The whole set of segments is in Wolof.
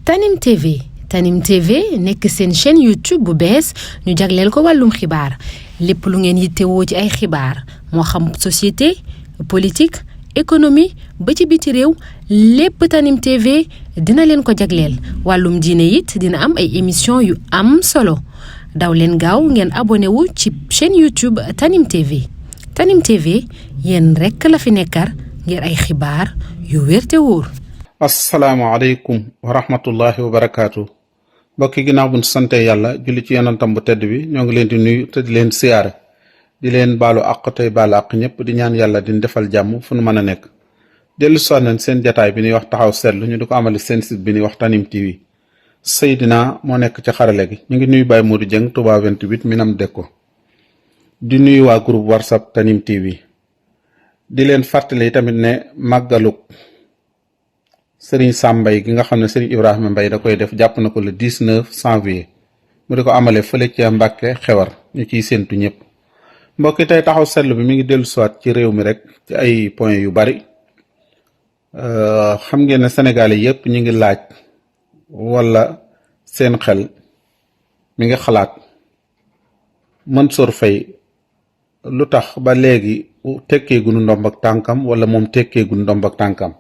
Tanim TV Tanim TV nekk seen chaîne YouTube bu bees ñu jagleel ko wàllum xibaar lépp lu ngeen yittewoo ci ay xibaar moo xam société politique économie ba ci biti réew lépp Tanim TV dina leen ko jagleel wàllum diine it dina am ay émission yu am solo daw leen gaaw ngeen abonné wu ci chaîne YouTube Tanim TV Tanim TV yéen rekk la fi nekkar ngir ay xibaar yu wér te wóor. asalaamaaleykum wa rahmatullahi wa barakaatu mbokki ginnaaw buñ sante yàlla julli ci yonentam bu tedd bi ñoo ngi leen di nuyu te di leen siyaare di leen baalu àq tey baalu àq ñëpp di ñaan yàlla di defal jàmm fu nu mën a nekk dellu si nañ seen jataay bi ñuy wax taxaw seetlu ñu di ko amali seen site bi ñuy wax Tanim TV Seydina moo nekk ci xarale gi ñu ngi nuyu Baye Modou Dieng Touba 28 Minam Dekko di nuyu waa groupe WhatsApp Tanim TV di leen fàttali tamit ne màggaluk Sëriñ Sam Mbaye gi nga xam ne Sëriñ Ibrahima Mbaye da koy def jàpp na ko le 19 janvier mu di ko amale fële ca Mbàkke Xewar ñu ciy séentu ñëpp mbokki tey taxaw seetlu bi mi ngi dellu siwaat ci réew mi rek ci ay point yu bari xam ngeen ne Sénégalais yëpp ñu ngi laaj wala seen xel mi ngi xalaat Mansour Faye lu tax ba léegi tekkeegu nu ndomb ak tànkam wala moom tekkeegu nu ndomb ak tànkam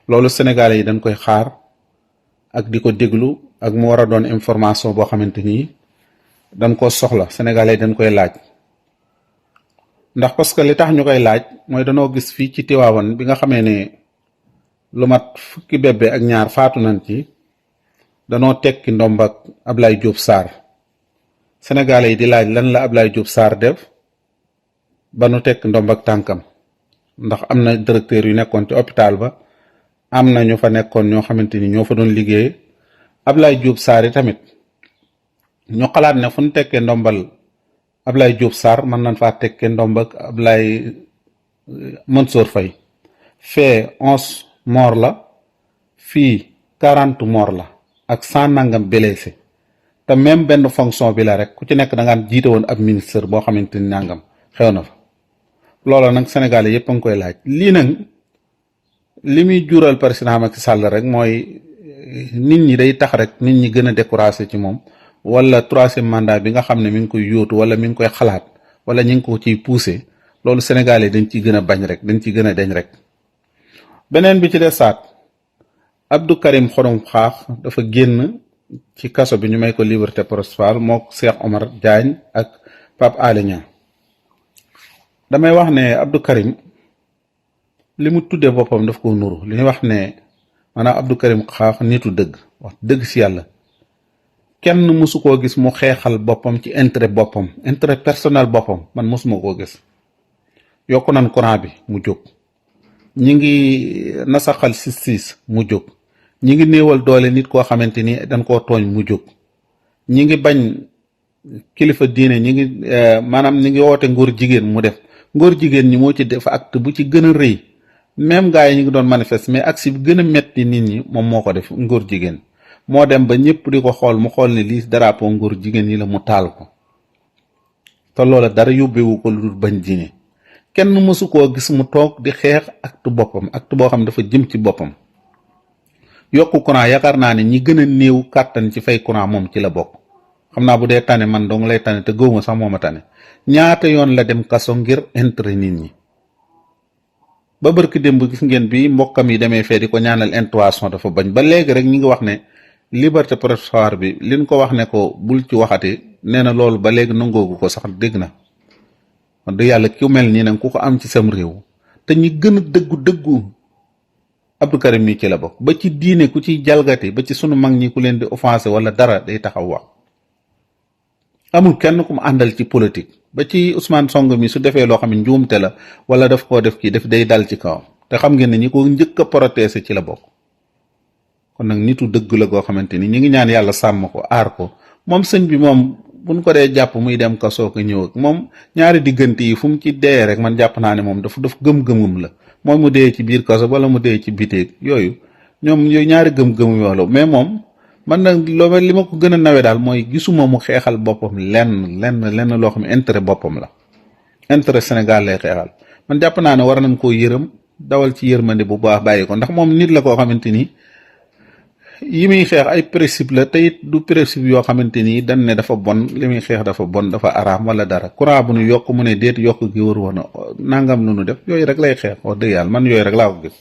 loolu Sénégalais yi dañ koy xaar ak di ko déglu ak mu war a doon information boo xamante ni dañ ko soxla Sénégalais yi dañ koy laaj ndax parce que li tax ñu koy laaj mooy danoo gis fii ci Tiwaawan bi nga xamee ne lu mat fukki bébé ak ñaar faatu nañ ci danoo tekki ndomb ak Ablaye Diop Sarr Sénégalais yi di laaj lan la Ablaye Diop Sarr def ba nu tekk ndomb ak tànkam ndax am na directeur yu nekkoon ci hôpital ba am na ñu fa nekkoon ñoo xamante ni ñoo fa doon liggéey Ablaye Diop Sarr yi tamit ñu xalaat ne fu ñu tekkee ndombal Ablaye Diop Sarr mën nañ faa tekkee ndomb ak Ablaye Mansour Faye fee 11 mort la fii 40 mort la ak 100 nangam blessé te même benn fonction bi la rek ku ci nekk da ngaan jiite woon ab ministre boo xamante ni nangam xew na fa loolu nag Sénégalais yëpp a ngi koy laaj lii nag li muy jural président Macky Sall rek mooy nit ñi day tax rek nit ñi gën a découragé ci moom wala troisième mandat bi nga xam ne mi ngi koy yóotu wala mi ngi koy xalaat wala ñu ngi ko ciy poussé loolu Sénégalais dañ ciy gën a bañ rek dañ ciy gën a deñ rek. beneen bi ci des saat Abdou Karim Xurum Xaax dafa génn ci kaso bi ñu may ko liberté provisoire moo Cheikh Omar Diagne ak Pape Alé Niang damay wax ne Abdou Karim li mu tuddee boppam daf ko nuru li ñuy wax ne maanaam Abdou Karim Xaax nitu dëgg wax dëgg si yàlla kenn mësu koo gis mu xeexal boppam ci intérêt personnel boppam man mësuma koo gis yokku nan courant bi mu jóg ñi ngi nasaxal justice mu jóg ñi ngi néewal doole nit koo xamante ni dañ koo tooñ mu jóg ñi ngi bañ kilifa diine ñi ngi maanaam ñi ngi woote ngóor jigéen mu def ngóor jigéen ñi moo ci def acte bu ci gën a rëy même gars yi ñu ngi doon manifester mais aksi bi gën a metti nit ñi moom moo ko def ngóor jigéen moo dem ba ñëpp di ko xool mu xool ne lii drapeau ngóor jigéen yi la mu taal ko te loola dara yóbbewu ko lu dul bañ diine kenn mësu koo gis mu toog di xeex acte boppam acte boo xam dafa jëm ci boppam yokku courant yaakaar naa ne ñi gën a néew kàttan ci fay courant moom ci la bokk xam naa bu dee tane man dong lay tane te gëwuma sax mooma tane ñaata yoon la dem kaso ngir intérêt nit ñi ba bërki démb gis ngeen bi mbokkam yi demee fee di ko ñaanal intuition dafa bañ ba léegi rek ñi ngi wax ne liberté provisoire bi liñ ko wax ne ko bul ci waxati nee na loolu ba léegi nangoogu ko sax dégg na wax dëgg yàlla ku mel nii nag ku ko am ci sam réew te ñi gën a dëggu Abdou Karim mi ci la bokk ba ci diine ku ciy jalgati ba ci sunu mag ñi ku leen di offensé wala dara day taxaw wax amul kenn ku mu àndal ci politique ba ci Ousmane Sonko mi su defee loo xam ne njuumte la wala daf koo def kii def day dal ci kawam te xam ngeen ne ñi ko njëkk a protéger ci la bokk kon nag nitu dëgg la goo xamante ni ñi ngi ñaan yàlla sàmm ko aar ko moom sëñ bi moom buñ ko dee jàpp muy dem kasoo ko ñëw ak moom ñaari diggante yi fu mu ci dee rek man jàpp naa ne moom daf gëm-gëmum la mooy mu dee ci biir kaso wala mu dee ci biteeg yooyu ñoom yooyu ñaari gëm-gëmum yoo la mais moom man nag loo li ma ko gën a nawe daal mooy gisuma mu xeexal boppam lenn loo xam ne intérêt boppam la intérêt Sénégal lay xeexal man jàpp naa ne war nañ koo yërëm dawal ci yërmande bu baax bàyyi ko ndax moom nit la koo xamante ni yi muy xeex ay principe la te it du principe yoo xamante ni dañ ne dafa bon li muy xeex dafa bon dafa araam wala dara courant bu nu yokk mu ne déet yokk gi war woon a nangam lu nu def yooyu rek lay xeex wax dëgg yàlla man yooyu rek laa ko gis.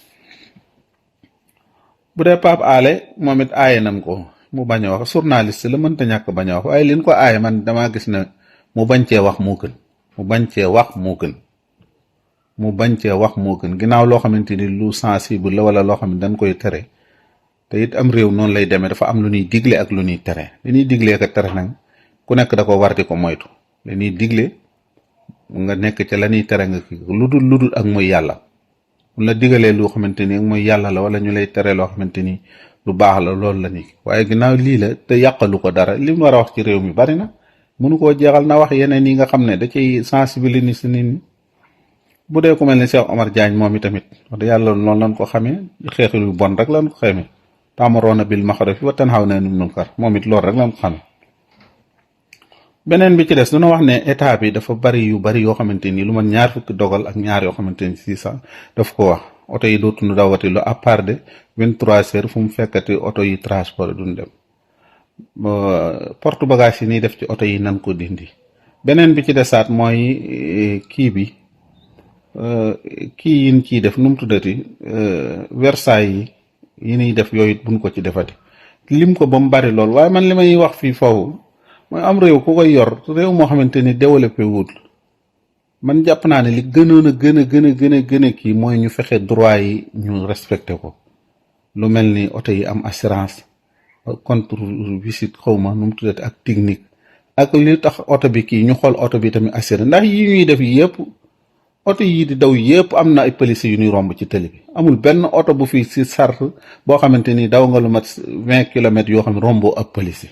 bu dee Pape Alé moom it aaye nañ ko mu bañ a wax journaliste la mënta ñàkk bañ a wax waaye liñ ko aaye man damaa gis ne mu bañ cee wax moo gën mu bañ cee wax moo gën mu bañ cee wax moo gën ginnaaw loo xamante ni lu sensible la wala loo xam ne dañ koy tere. te it am réew noonu lay demee dafa am lu ñuy digle ak lu ñuy tere li ñuy diglee ak tere nag ku nekk da ko war di ko moytu li ñuy digle nga nekk ca la ñuy tere nga kii lu dul ak mooy yàlla mun la digalee loo xamante ni ak mooy yàlla la wala ñu lay tere loo xamante ni lu baax la loolu la ni waaye ginnaaw lii la te yàqalu ko dara li mu war a wax ci réew mi bari na mënu koo jeexal na wax yeneen yi nga xam ne da ciy sensibiliser nit ñi bu dee ku mel ni Cheikh Omar Diagne moom i tamit wax dëgg yàlla loolu lañ ko xamee xeexu yu bon rek lañ ko xamee taamuroona bil maxruufi wa tanhawna anil munkar moom it loolu rek lañ ko xamee. beneen bi ci des dina wax ne état bi dafa bari yu bari yoo xamante ni lu man 2 fukki dogal ak ñaar yoo xamante ni si sax daf ko wax oto yi dootuñu dawati lu à part de 23 heures fu mu fekkati oto yi transport duñ dem porte bagage yi nii def ci oto yi nan ko dindi. beneen bi ci desaat mooy kii bi kii yin ciy def nu mu tuddati Versailles yi ñuy def yooyu it buñ ko ci defati lim ko ba mu bari lool waaye man li may wax fii foofu mooy am réew ku koy yor réew moo xamante ni développé wul man jàpp naa ne li gënoon a gën a kii mooy ñu fexe droit yi ñu respecté ko lu mel ni oto yi am assurance contre visite xawma nu mu tuddati ak technique ak li tax oto bi kii ñu xool oto bi tamit assuré ndax yi ñuy def yëpp oto yii di daw yëpp am na ay police yu ñuy romb ci tëli bi amul benn oto bu fi si sart boo xamante ni daw nga lu mat 20 kilomètres yoo xam ne romboo ak police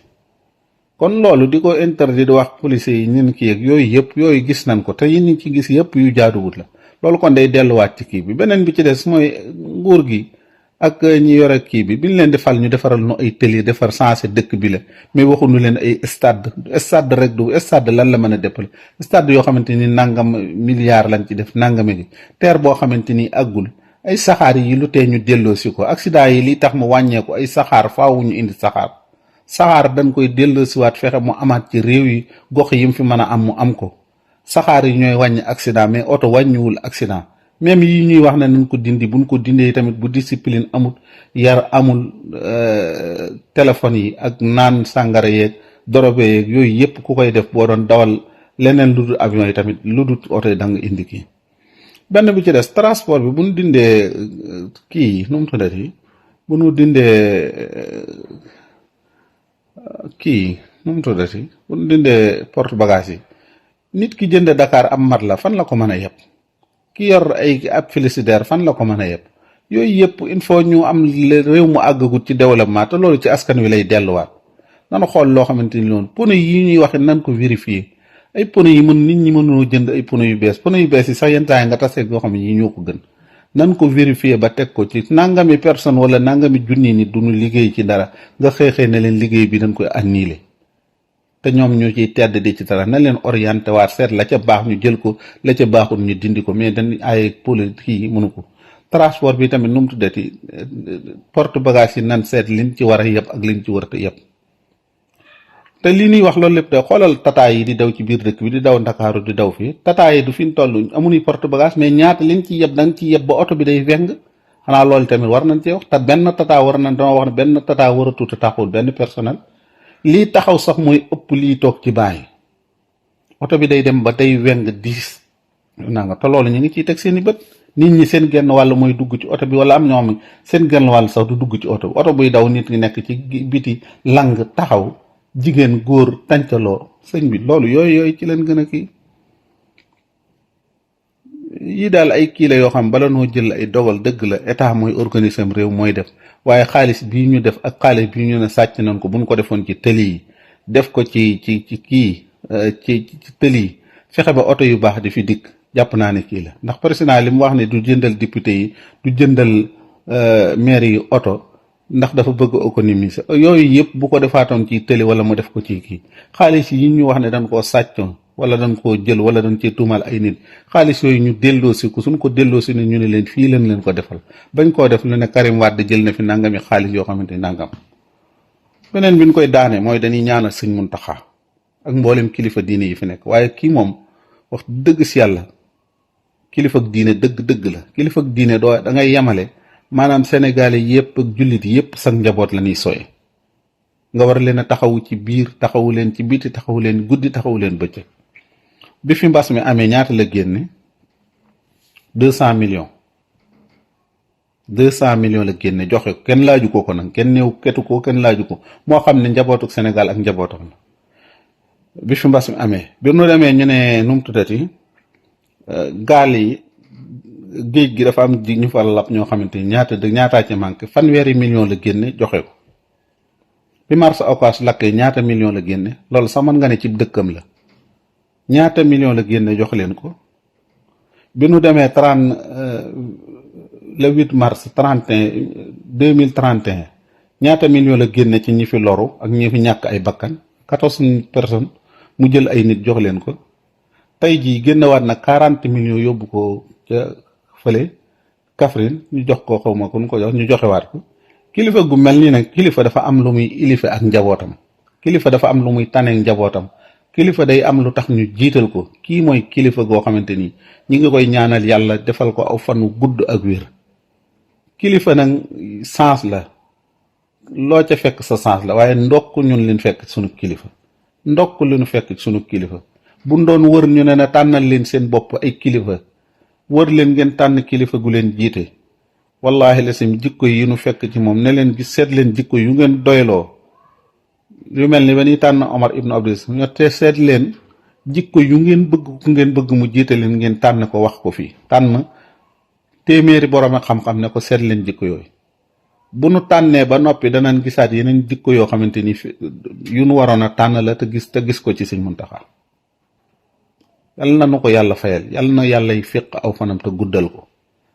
kon loolu di ko interdit di wax police yi ñun kii ak yooyu yëpp yooyu gis nañ ko te yi ñu ci gis yëpp yu jaaduwut la loolu kon day delluwaat ci kii bi beneen bi ci des mooy nguur gi ak ñi yore kii bi biñ leen di fal ñu defaral nu ay tëli defar sensé dëkk bi la mais waxuñu leen ay stade rek du stade lan la mën a déppale stade yoo xamante ni nangam milliards lañ ci def nangame gi terre boo xamante ni àggul ay saxaar yi lu tee ñu delloo si ko accident yi li tax mu wàññeeku ay saxaar faawu ñu indi saxaar dañ koy delloo siwaat fexe mu amaat ci réew yi gox yi mu fi mën a am mu am ko saxaar yi ñooy wàññi accident mais oto wàññiwul accident même yi ñuy wax ne nañ ko dindi buñ ko dindee tamit bu discipline amul yar amul téléphone yi ak naan sàngara yeeg dorobe yeeg yooyu yëpp ku koy def boo doon dawal leneen lu dul avion yi tamit lu dul oto yi da nga indi kii benn bi ci des transport bi bu ñu dindee kii nu mu tuddati bu ñu dindee kii nu mu tuddati bu ñu dindee porte bagage yi nit ki jënd Dakar am mat la fan la ko mën a yeb ki yor ay ab félicitaire fan la ko mën a yeb yooyu yëpp il faut ñu am réew mu àggagut ci développement te loolu ci askan wi lay delluwaat nanu xool loo xamante ni loolu pono yi ñuy waxe nan ko vérifier ay pono yi nit ñi mënoo jënd ay pono yu bees yi sax yenn temps yi nga tasee goo xam ne yi ñoo ko gën nan ko vérifier ba teg ko ci nangami personne wala nangami junni nit duñu liggéey ci dara nga xëy ne leen liggéey bi dañ koy annuler te ñoom ñoo ciy tedd di ci dara na leen orienté waat seet la ca baax ñu jël ko la ca baaxul ñu dindi ko mais dañ ay politique yi mënu ko transport bi tamit nu mu tuddati porte bagage yi nan seet liñ ci war a yëpp ak liñ ci war a yëpp te li ñuy wax loolu lépp de xoolal tata yi di daw ci biir dëkk bi di daw Ndakaaru di daw fii tata yi du fi ñu toll amuñu porte bagage mais ñaata liñ ci yëpp da nga ci yëpp ba oto bi day weng xanaa loolu tamit war nañ cee wax te benn tata war nañ dama wax ne benn tata war a tuuti taxul benn personnel lii taxaw sax mooy ëpp lii toog ci bàyyi oto bi day dem ba day weng 10 naa nga te loolu ñu ngi ciy teg seen i bët nit ñi seen genn wàll mooy dugg ci oto bi wala am ñoom seen genn wàll sax du dugg ci oto bi oto buy daw nit ñi nekk ci biti lang taxaw jigéen góor tàncaloo sëñ bi loolu yooyu ci leen gën a kii yii daal ay kii la yoo xam bala noo jël ay dogal dëgg la état mooy organiser am réew mooy def waaye xaalis bii ñu def ak xaalis bii ñu ne sàcc nañ ko bu ñu ko defoon ci tëli yi def ko ci kii ci tëli yi fexe ba oto yu baax di fi dikk jàpp naa ne kii la ndax président li mu wax ne du jëndal député yi du jëndal maire yi oto ndax dafa bëgg économiser yooyu yëpp bu ko defaatoon ci tëli wala mu def ko ci kii xaalis yi ñu wax ne dañ koo sàccoon wala dañ koo jël wala dañ cee tuumal ay nit xaalis yooyu ñu delloosi ko suñ ko delloosi ne ñu ne leen fii leen ko defal bañ koo def lu ne Karim Wade jël na fi nangami xaalis yoo xamante ni nangam beneen bi ñu koy daane mooy dañuy ñaanal sëñ Muntaxa ak mboolem kilifa diine yi fi nekk waaye kii moom wax dëgg si yàlla kilifa ak diine dëgg la kilifa ak diine doo da ngay yemale maanaam sénégalais yépp ak jullit yépp sax njaboot la ñuy soye nga war leen a taxawu ci biir taxawu leen ci biti taxawu leen guddi taxawu leen bëccëg bi fi mbas mi amee ñaata la génne 200 millions 200 millions la génne joxe ko kenn laaju ko nag kenn néew ketu ko kenn laaju ko moo xam ne njabootuk Sénégal ak njabootam la bi fi mbas mi amee bi nu demee ñu ne nu mu tuddati gaal yi géej gi dafa am ñu fa lab ñoo xamante ni ñaataa ci manqué fanweeri millions la génne joxe ko bi marché Ocass lakkee ñaata millions la génne loolu sax mën nga ne ci dëkkam la ñaata millions la génne jox leen ko bi nu demee le 8 mars 2031 ñaata millions la génne ci ñi fi loru ak ñi fi ñàkk ay bakkan 14 personnes mu jël ay nit jox leen ko tey jii génnewaat na 40 millions yóbbu ko ca fële Kaffrine ñu jox ko xawma ku ñu ko jox ñu joxewaat ko kilifa gu mel nii nag kilifa dafa am lu muy ilife ak njabootam kilifa dafa am lu muy taneeg njabootam kilifa day am lu tax ñu jiital ko kii mooy kilifa goo xamante ni ñi ngi koy ñaanal yàlla defal ko aw fanu gudd ak wér kilifa nag sens la loo ca fekk sa sens la waaye ndokk ñun leen fekk sunu kilifa ndokk li ñu fekk sunu kilifa bu doon wër ñu ne na tànnal leen seen bopp ay kilifa wër leen ngeen tànn kilifa gu leen jiite wallahi lasim jikko yi ñu fekk ci moom ne leen gis seet leen jikko yu ngeen doyloo yu mel ni ba ñuy tànn Omar ibnu Abdus ñoo te seet leen jikko yu ngeen bëgg ku ngeen bëgg mu jiite leen ngeen tànn ko wax ko fii tànn téeméeri borom ak xam-xam ne ko seet leen jikko yooyu bu nu tànnee ba noppi danañ gisaat yeneen jikko yoo xamante ni yu nu waroon a tànn la te gis ko ci Sëñ Muntaxa yal na nu ko yàlla fayal yal na yàllay féq aw fanam te guddal ko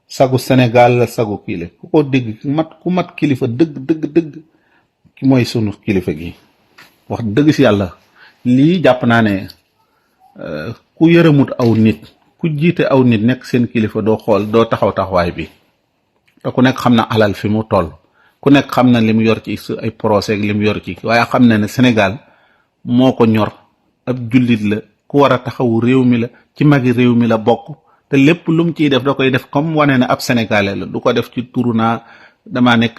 sagu Sénégal la sagu kiile ku ko dégg ku mat kilifa dëgg ki mooy sunu kilifa gi wax dëgg si yàlla lii jàpp naa ne ku yërëmut aw nit ku jiite aw nit nekk seen kilifa doo xool doo taxawaay bi te ku nekk xam na alal fi mu toll ku nekk xam na li mu yor ci ay procès ak li mu yor ci waaye xam na ne Sénégal moo ko ñor ab jullit la ku war a taxawu réew mi la ci magi réew mi la bokk te lépp lu mu ciy def da koy def comme wane ne ab sénégalais la du ko def ci turu naa damaa nekk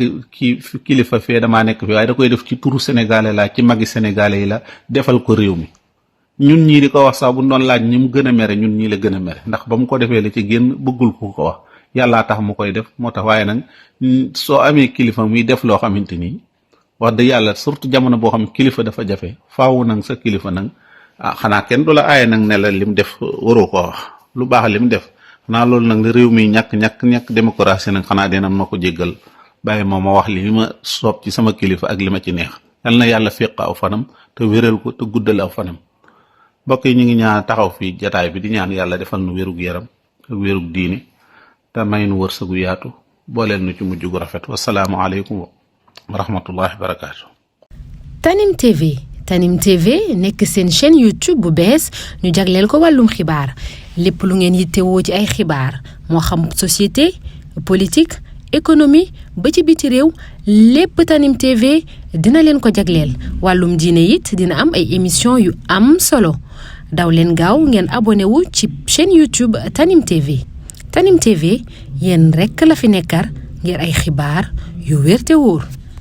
kilifa fee damaa nekk fi waaye da koy def ci turu sénégalais la ci magi sénégalais yi la defal ko réew mi ñun ñii di ko wax sax bu doon laaj ñi mu gën a mere ñun ñii la gën a mere ndax ba mu ko defee la ci génn bëggul ko wax yàllaa tax mu koy def moo tax waaye nag soo amee kilifa muy def loo xamante ni wax dëgg yàlla surtout jamono boo xam kilifa dafa jafe faawu nag sa kilifa nag xanaa kenn du la aaye nag ne la lim def waroo ko wax lu baax lim def xanaa loolu nag réew mi ñàkk démocratie nag xanaa dina ma ko jéggal bàyyi ma wax li ma soob ci sama kilifa ak li ma ci neex yal na yàlla féq aw fanam te wéral ko te guddal aw fanam mbokk yi ñu ngi ñaan taxaw fii jataay bi di ñaan yàlla defal nu wérug yaram ak wérug diine te may nu wërsëgu yaatu booleel nu ci mujj gu rafet wasalaamu aleykum wa rahmatullahi wa barakaatu. Tanim TV nekk seen chaîne YouTube bu bees ñu jagleel ko wàllum xibaar lépp lu ngeen yittewoo ci ay xibaar moo xam société politique économie ba ci biti réew lépp Tanim TV dina leen ko jagleel wàllum diine it dina am ay émission yu am solo daw leen gaaw ngeen abonné wu ci chaîne YouTube Tanim TV Tanim TV yéen rekk la fi nekkar ngir ay xibaar yu wér te wóor